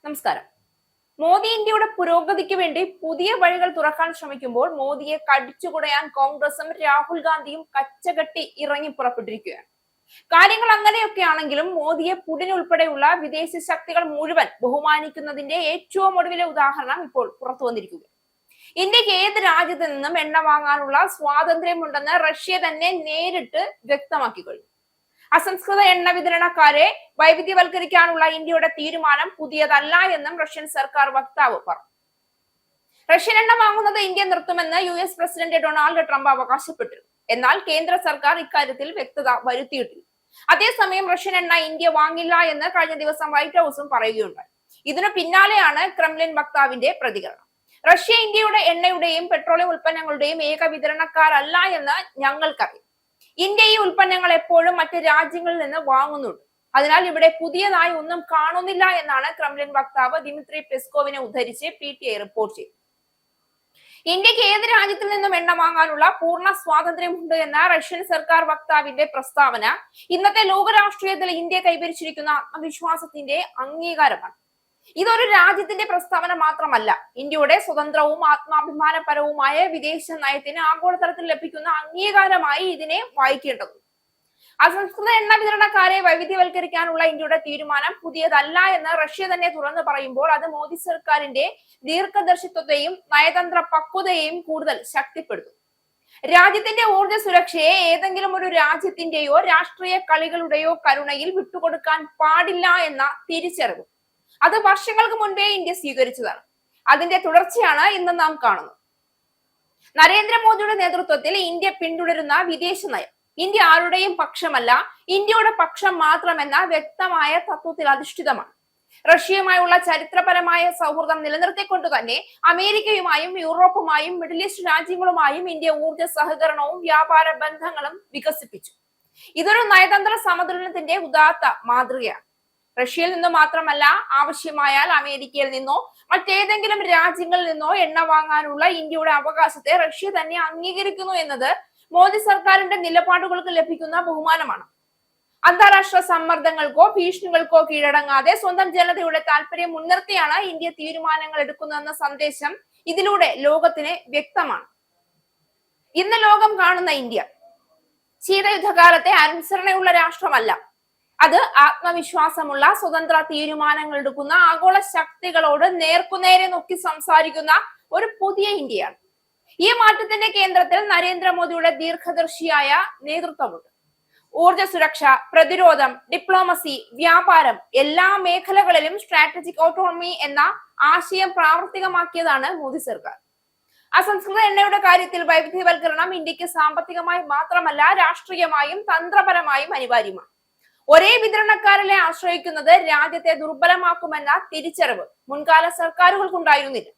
നമസ്കാരം. മോദി ഇന്ത്യയുടെ പുരോഗതിക്ക് വേണ്ടി പുതിയ വഴികൾ തുറക്കാൻ ശ്രമിക്കുമ്പോൾ മോദിയെ കടിച്ചുകുടയാൻ കോൺഗ്രസും രാഹുൽ ഗാന്ധിയും കച്ചകെട്ടി ഇറങ്ങി പുറപ്പെട്ടിരിക്കുകയാണ്. കാര്യങ്ങൾ അങ്ങനെയൊക്കെയാണെങ്കിലും മോദിയെ പുടിൻ ഉൾപ്പെടെയുള്ള വിദേശ ശക്തികൾ മുഴുവൻ ബഹുമാനിക്കുന്നതിന്റെ ഏറ്റവും ഒടുവിലെ ഉദാഹരണം ഇപ്പോൾ പുറത്തു വന്നിരിക്കുകയാണ്. ഇന്ത്യക്ക് ഏത് രാജ്യത്ത് നിന്നും എണ്ണ വാങ്ങാനുള്ള സ്വാതന്ത്ര്യമുണ്ടെന്ന് റഷ്യ തന്നെ നേരിട്ട് വ്യക്തമാക്കി കഴിഞ്ഞു. അസംസ്കൃത എണ്ണ വിതരണക്കാരെ വൈവിധ്യവൽക്കരിക്കാനുള്ള ഇന്ത്യയുടെ തീരുമാനം പുതിയതല്ല എന്നും റഷ്യൻ സർക്കാർ വക്താവ് പറഞ്ഞു. റഷ്യൻ എണ്ണ വാങ്ങുന്നത് ഇന്ത്യ നിർത്തുമെന്ന് US പ്രസിഡന്റ് ഡൊണാൾഡ് ട്രംപ് അവകാശപ്പെട്ടിരുന്നു. എന്നാൽ കേന്ദ്ര സർക്കാർ ഇക്കാര്യത്തിൽ വ്യക്തത വരുത്തിയിട്ടില്ല. അതേസമയം റഷ്യൻ എണ്ണ ഇന്ത്യ വാങ്ങില്ല എന്ന് കഴിഞ്ഞ ദിവസം വൈറ്റ് ഹൌസും പറയുകയുണ്ടായി. ഇതിനു പിന്നാലെയാണ് ക്രെംലിൻ വക്താവിന്റെ പ്രതികരണം. റഷ്യ ഇന്ത്യയുടെ എണ്ണയുടെയും പെട്രോളിയം ഉൽപ്പന്നങ്ങളുടെയും ഏക വിതരണക്കാരല്ല എന്ന് ഞങ്ങൾക്കറിയാം. ഇന്ത്യ ഈ ഉൽപ്പന്നങ്ങൾ എപ്പോഴും മറ്റ് രാജ്യങ്ങളിൽ നിന്ന് വാങ്ങുന്നുണ്ട്. അതിനാൽ ഇവിടെ പുതിയതായി ഒന്നും കാണുന്നില്ല എന്നാണ് ക്രെംലിൻ വക്താവ് ദിമിത്രി പെസ്കോവിനെ ഉദ്ധരിച്ച് PTI റിപ്പോർട്ട് ചെയ്തത്. ഇന്ത്യക്ക് ഏത് രാജ്യത്തിൽ നിന്നും എണ്ണ വാങ്ങാനുള്ള പൂർണ്ണ സ്വാതന്ത്ര്യമുണ്ട് എന്ന റഷ്യൻ സർക്കാർ വക്താവിന്റെ പ്രസ്താവന ഇന്നത്തെ ലോകരാഷ്ട്രീയത്തിൽ ഇന്ത്യ കൈവരിച്ചിരിക്കുന്ന ആത്മവിശ്വാസത്തിന്റെ അംഗീകാരമാണ്. ഇതൊരു രാജ്യത്തിന്റെ പ്രസ്താവന മാത്രമല്ല, ഇന്ത്യയുടെ സ്വതന്ത്രവും ആത്മാഭിമാനപരവുമായ വിദേശ നയത്തിന് ആഗോളതലത്തിൽ ലഭിക്കുന്ന അംഗീകാരമായി ഇതിനെ വായിക്കേണ്ടതുണ്ട്. അസംസ്കൃത എണ്ണ വിതരണക്കാരെ വൈവിധ്യവൽക്കരിക്കാനുള്ള ഇന്ത്യയുടെ തീരുമാനം പുതിയതല്ല എന്ന് റഷ്യ തന്നെ തുറന്നു പറയുമ്പോൾ അത് മോദി സർക്കാരിന്റെ ദീർഘദർശിത്വത്തെയും നയതന്ത്ര പക്വതയെയും കൂടുതൽ ശക്തിപ്പെടുത്തും. രാജ്യത്തിന്റെ ഊർജ്ജ സുരക്ഷയെ ഏതെങ്കിലും ഒരു രാജ്യത്തിന്റെയോ രാഷ്ട്രീയ കളികളുടെയോ കരുണയിൽ വിട്ടുകൊടുക്കാൻ പാടില്ല എന്ന തിരിച്ചറിവ് അത് വർഷങ്ങൾക്ക് മുൻപേ ഇന്ത്യ സ്വീകരിച്ചതാണ്. അതിന്റെ തുടർച്ചയാണ് ഇന്ന് നാം കാണുന്നത്. നരേന്ദ്രമോദിയുടെ നേതൃത്വത്തിൽ ഇന്ത്യ പിന്തുടരുന്ന വിദേശ നയം ഇന്ത്യ ആരുടെയും പക്ഷമല്ല, ഇന്ത്യയുടെ പക്ഷം മാത്രമെന്ന വ്യക്തമായ തത്വത്തിൽ അധിഷ്ഠിതമാണ്. റഷ്യയുമായുള്ള ചരിത്രപരമായ സൗഹൃദം നിലനിർത്തിക്കൊണ്ട് തന്നെ അമേരിക്കയുമായും യൂറോപ്പുമായും മിഡിൽ ഈസ്റ്റ് രാജ്യങ്ങളുമായും ഇന്ത്യ ഊർജ്ജ സഹകരണവും വ്യാപാര ബന്ധങ്ങളും വികസിപ്പിച്ചു. ഇതൊരു നയതന്ത്ര സമതുലനത്തിന്റെ ഉദാത്ത മാതൃകയാണ്. റഷ്യയിൽ നിന്നോ മാത്രമല്ല, ആവശ്യമായാൽ അമേരിക്കയിൽ നിന്നോ മറ്റേതെങ്കിലും രാജ്യങ്ങളിൽ നിന്നോ എണ്ണ വാങ്ങാനുള്ള ഇന്ത്യയുടെ അവകാശത്തെ റഷ്യ തന്നെ അംഗീകരിക്കുന്നു എന്നത് മോദി സർക്കാരിന്റെ നിലപാടുകൾക്ക് ലഭിക്കുന്ന ബഹുമാനമാണ്. അന്താരാഷ്ട്ര സമ്മർദ്ദങ്ങൾക്കോ ഭീഷണികൾക്കോ കീഴടങ്ങാതെ സ്വന്തം ജനതയുടെ താല്പര്യം മുൻനിർത്തിയാണ് ഇന്ത്യ തീരുമാനങ്ങൾ എടുക്കുന്നതെന്ന സന്ദേശം ഇതിലൂടെ ലോകത്തിന് വ്യക്തമാണ്. ഇന്ന് ലോകം കാണുന്ന ഇന്ത്യ ശീതയുദ്ധകാലത്തെ അനുസരണയുള്ള രാഷ്ട്രമല്ല. അത് ആത്മവിശ്വാസമുള്ള, സ്വതന്ത്ര തീരുമാനങ്ങൾ എടുക്കുന്ന, ആഗോള ശക്തികളോട് നേർക്കുനേരെ നോക്കി സംസാരിക്കുന്ന ഒരു പുതിയ ഇന്ത്യയാണ്. ഈ മാറ്റത്തിന്റെ കേന്ദ്രത്തിൽ നരേന്ദ്രമോദിയുടെ ദീർഘദർശിയായ നേതൃത്വമുണ്ട്. ഊർജ സുരക്ഷ, പ്രതിരോധം, ഡിപ്ലോമസി, വ്യാപാരം എല്ലാ മേഖലകളിലും സ്ട്രാറ്റജിക് ഓട്ടോണമി എന്ന ആശയം പ്രാവർത്തികമാക്കിയതാണ് മോദി സർക്കാർ. അസംസ്കൃത എണ്ണയുടെ കാര്യത്തിൽ വൈവിധ്യവൽക്കരണം ഇന്ത്യക്ക് സാമ്പത്തികമായി മാത്രമല്ല, രാഷ്ട്രീയമായും തന്ത്രപരമായും അനിവാര്യമാണ്. ഒരേ വിതരണക്കാരനെ ആശ്രയിക്കുന്നത് രാജ്യത്തെ ദുർബലമാക്കുമെന്ന തിരിച്ചറിവ് മുൻകാല സർക്കാരുകൾക്കുണ്ടായിരുന്നില്ല.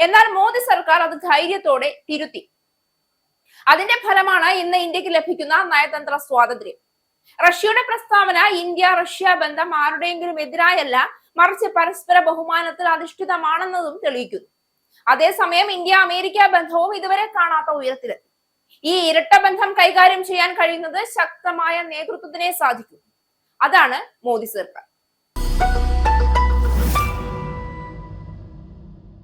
എന്നാൽ മോദി സർക്കാർ അത് ധൈര്യത്തോടെ തിരുത്തി. അതിന്റെ ഫലമാണ് ഇന്ന് ഇന്ത്യക്ക് ലഭിക്കുന്ന നയതന്ത്ര സ്വാതന്ത്ര്യം. റഷ്യയുടെ പ്രസ്താവന ഇന്ത്യ റഷ്യ ബന്ധം ആരുടെയെങ്കിലും എതിരായല്ല, മറിച്ച് പരസ്പര ബഹുമാനത്തിൽ അധിഷ്ഠിതമാണെന്നതും തെളിയിക്കുന്നു. അതേസമയം ഇന്ത്യ അമേരിക്ക ബന്ധവും ഇതുവരെ കാണാത്ത ഉയരത്തിലെത്തി. ഈ ഇരട്ട ബന്ധം കൈകാര്യം ചെയ്യാൻ കഴിയുന്നത് ശക്തമായ നേതൃത്വത്തിനെ സാധിക്കും. അതാണ് മോദി സർക്കാർ.